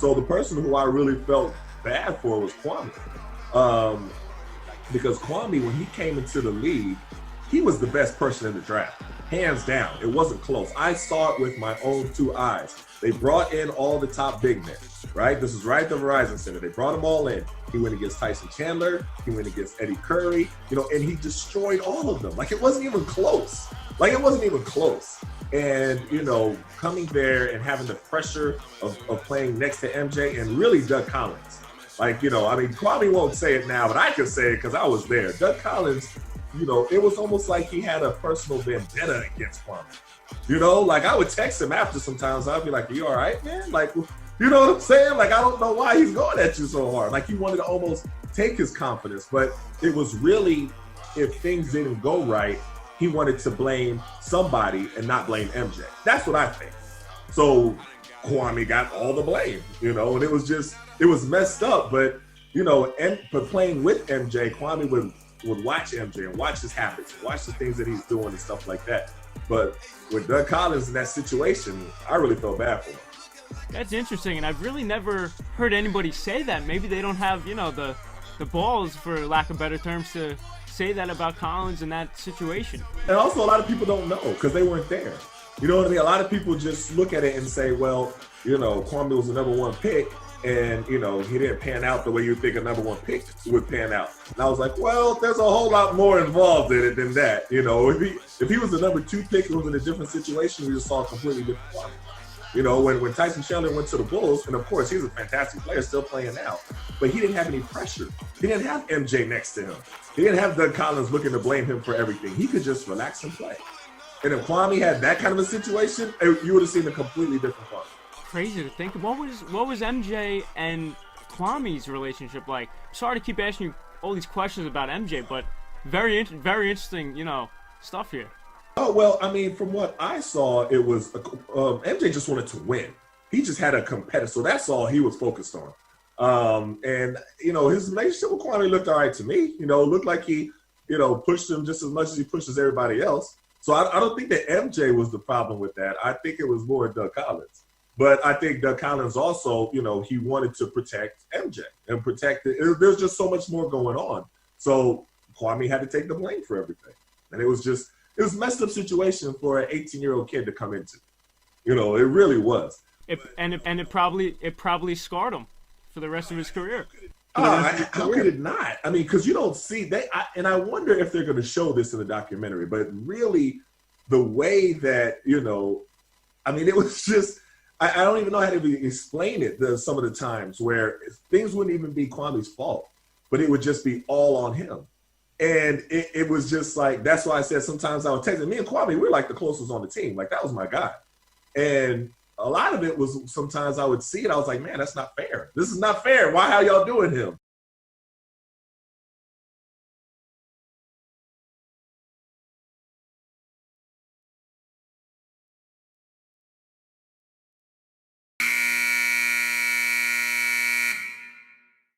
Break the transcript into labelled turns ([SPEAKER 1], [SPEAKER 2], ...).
[SPEAKER 1] So the person who I really felt bad for was Kwame. Um, because Kwame, when he came into the league, he was the best person in the draft, hands down. It wasn't close. I saw it with my own two eyes. They brought in all the top big men, right? This is right at the Verizon Center. They brought them all in. He went against Tyson Chandler. He went against Eddie Curry, and he destroyed all of them. Like, it wasn't even close. And, coming there and having the pressure of playing next to MJ and really Doug Collins. Kwame won't say it now, but I can say it because I was there. Doug Collins, it was almost like he had a personal vendetta against Kwame. I would text him after sometimes. I'd be like, "Are you all right, man?" Like, you know what I'm saying? Like, I don't know why he's going at you so hard. Like, he wanted to almost take his confidence. But it was really, if things didn't go right, he wanted to blame somebody and not blame MJ. That's what I think. So Kwame got all the blame, and it was messed up. But, but playing with MJ, Kwame would watch MJ and watch his habits, and watch the things that he's doing and stuff like that. But with Doug Collins in that situation, I really felt bad for him.
[SPEAKER 2] That's interesting, and I've really never heard anybody say that. Maybe they don't have, the balls, for lack of better terms, to say that about Collins in that situation.
[SPEAKER 1] And also, a lot of people don't know because they weren't there. You know what I mean? A lot of people just look at it and say, well, Kwame was the number one pick, and, he didn't pan out the way you think a number one pick would pan out. And I was like, well, there's a whole lot more involved in it than that. If he was the number two pick, it was in a different situation, we just saw a completely different Kwame. When Tyson Chandler went to the Bulls, and of course, he's a fantastic player, still playing now, but he didn't have any pressure. He didn't have MJ next to him. He didn't have Doug Collins looking to blame him for everything. He could just relax and play. And if Kwame had that kind of a situation, you would have seen a completely different Kwame.
[SPEAKER 2] Crazy to think. What was MJ and Kwame's relationship like? Sorry to keep asking you all these questions about MJ, but very interesting, stuff here.
[SPEAKER 1] Oh, well, from what I saw, it was MJ just wanted to win. He just had a competitor, so that's all he was focused on. And his relationship with Kwame looked all right to me. Looked like he, pushed him just as much as he pushes everybody else. So I don't think that MJ was the problem with that. I think it was more Doug Collins. But I think Doug Collins also, he wanted to protect MJ and protect it. There's just so much more going on. So Kwame had to take the blame for everything. And it was a messed up situation for an 18-year-old kid to come into. It really was.
[SPEAKER 2] It probably scarred him for the rest of his career.
[SPEAKER 1] How could it not? Because you don't see and I wonder if they're going to show this in the documentary. But really, the way that it was just. I don't even know how to explain it. Some of the times where things wouldn't even be Kwame's fault, but it would just be all on him. And it was just like, that's why I said sometimes I would text him. Me and Kwame, we're like the closest on the team. Like, that was my guy. And a lot of it was sometimes I would see it. I was like, man, that's not fair. This is not fair. Why are y'all doing him?